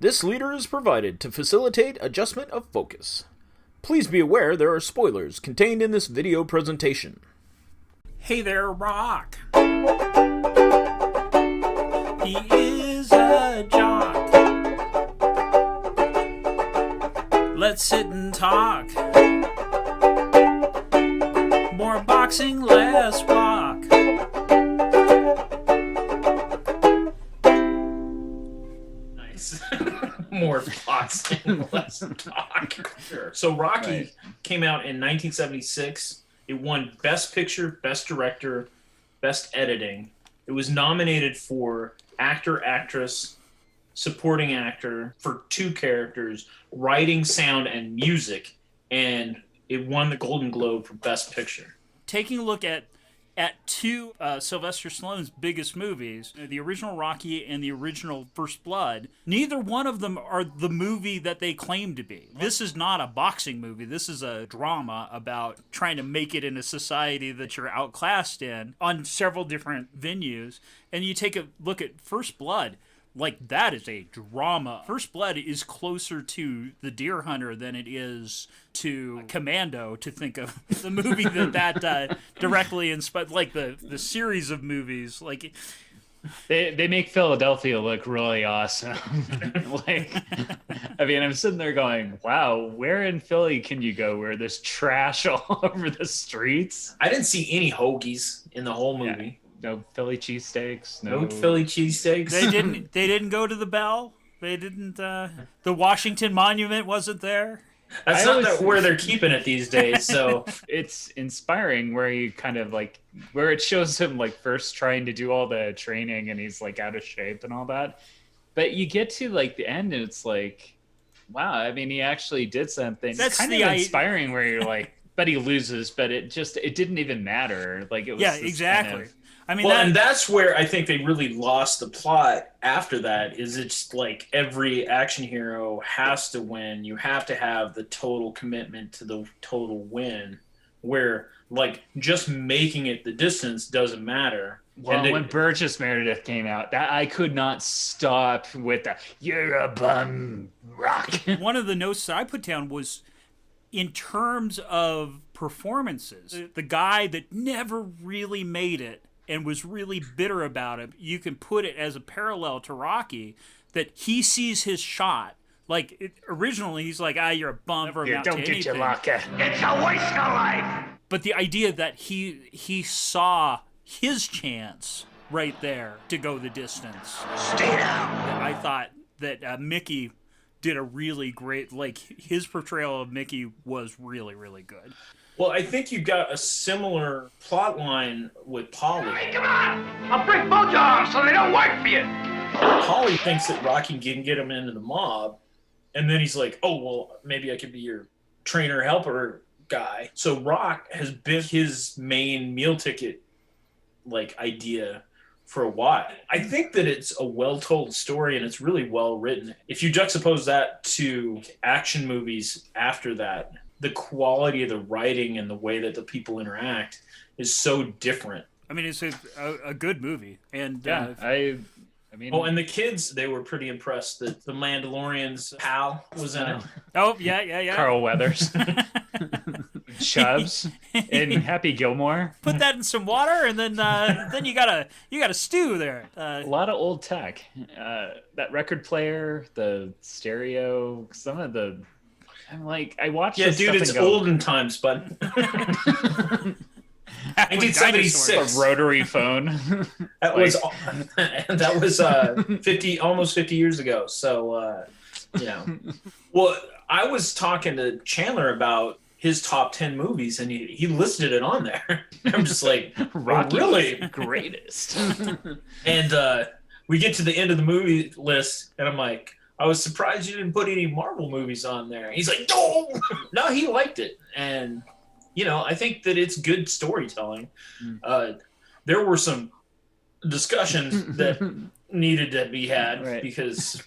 This leader is provided to facilitate adjustment of focus. Please be aware there are spoilers contained in this video presentation. Hey there, Rock. He is a jock. Let's sit and talk. More boxing, less walk. Nice. More boxing, less talk. Sure. So Rocky came out in 1976. It won Best Picture, Best Director, Best Editing. It was nominated for Actor, Actress, Supporting Actor for 2 characters, Writing, Sound, and Music, and it won the Golden Globe for Best Picture. Taking a look at 2 Sylvester Stallone's biggest movies, the original Rocky and the original First Blood, neither one of them are the movie that they claim to be. This is not a boxing movie. This is a drama about trying to make it in a society that you're outclassed in on several different venues. And you take a look at First Blood, like that is a drama. First Blood is closer to The Deer Hunter than it is to Commando, to think of the movie that directly inspired, like the series of movies. Like they make Philadelphia look really awesome. Like, I mean, I'm sitting there going, wow, where in Philly can you go where there's trash all over the streets? I didn't see any hoagies in the whole movie. Yeah. No Philly cheesesteaks. No Philly cheesesteaks. They didn't go to the Bell. They didn't. The Washington Monument wasn't there. That's not where they're keeping it these days. So it's inspiring where you kind of like where it shows him like first trying to do all the training and he's like out of shape and all that. But you get to like the end and it's like, wow. I mean, he actually did something. It's kind of inspiring where you're like, but he loses. But it didn't even matter. Like it was. Yeah, exactly. Kind of, I mean, and that's where I think they really lost the plot after that, is it's like every action hero has to win. You have to have the total commitment to the total win, where like just making it the distance doesn't matter. Well, when Burgess Meredith came out, that I could not stop with the "You're a bum, Rock." One of the notes that I put down was, in terms of performances, the guy that never really made it and was really bitter about it, you can put it as a parallel to Rocky, that he sees his shot. Like, originally, he's like, you're a bum, never amount to anything. Don't get your locker. It's a waste of life! But the idea that he saw his chance right there to go the distance. Stay down! I thought that Mickey did a really great, like, his portrayal of Mickey was really, really good. Well, I think you've got a similar plot line with Polly. Hey, come on! I'll break both your arms so they don't work for you! Polly thinks that Rocky can get him into the mob, and then he's like, oh, well, maybe I could be your trainer helper guy. So Rock has been his main meal ticket, like, idea for a while. I think that it's a well-told story, and it's really well-written. If you juxtapose that to action movies after that, the quality of the writing and the way that the people interact is so different. I mean, it's a good movie. And yeah, I mean... Oh, and the kids, they were pretty impressed that the Mandalorian's pal was in it. Oh, yeah. Carl Weathers. Chubbs and Happy Gilmore. Put that in some water, and then you got a stew there. A lot of old tech. That record player, the stereo, some of the... I'm like, I watched this dude, it's olden times, bud. 1976. A rotary phone. That was 50 years ago. So, Well, I was talking to Chandler about his top 10 movies, and he listed it on there. I'm just like, Rocky, really? Greatest. And we get to the end of the movie list, and I'm like, I was surprised you didn't put any Marvel movies on there. He's like, no, he liked it. And, I think that it's good storytelling. There were some discussions that needed to be had because,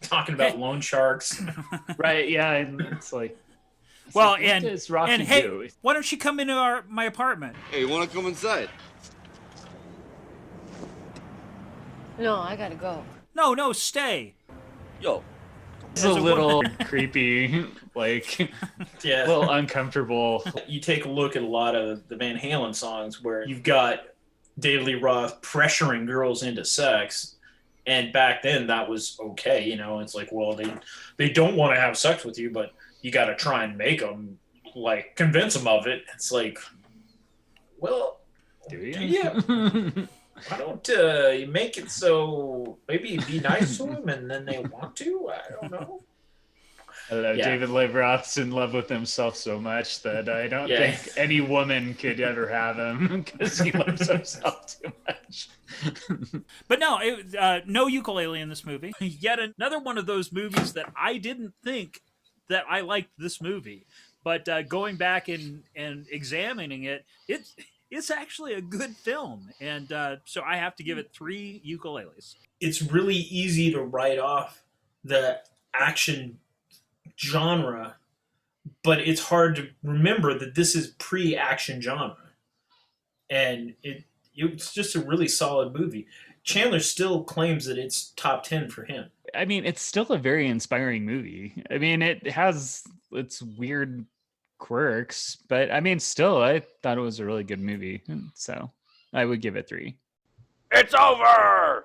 talking about loan sharks. Right, yeah, it's like... Well, what does Rocky hey, do? Why don't you come into my apartment? Hey, you want to come inside? No, I gotta go. No, stay. Yo, It's a little creepy, like Yeah. a little uncomfortable. You take a look at a lot of the Van Halen songs where you've got David Lee Roth pressuring girls into sex, and back then that was okay. You know, it's like, well, they don't want to have sex with you, but you got to try and make them, like, convince them of it. It's like, well, Do you? yeah. Why don't you make it so maybe be nice to them and then they want to? I don't know. I don't know, Yeah. David Lee Roth's in love with himself so much that I don't Yeah. think any woman could ever have him because he loves himself too much. But no, no ukulele in this movie. Yet another one of those movies that I didn't think that I liked this movie. But going back and examining it, it's actually a good film. And so I have to give it 3 ukuleles. It's really easy to write off the action genre, but it's hard to remember that this is pre-action genre. And it's just a really solid movie. Chandler still claims that it's top 10 for him. I mean, it's still a very inspiring movie. I mean, it has its weird quirks, but I mean, still, I thought it was a really good movie. So I would give it 3. It's over!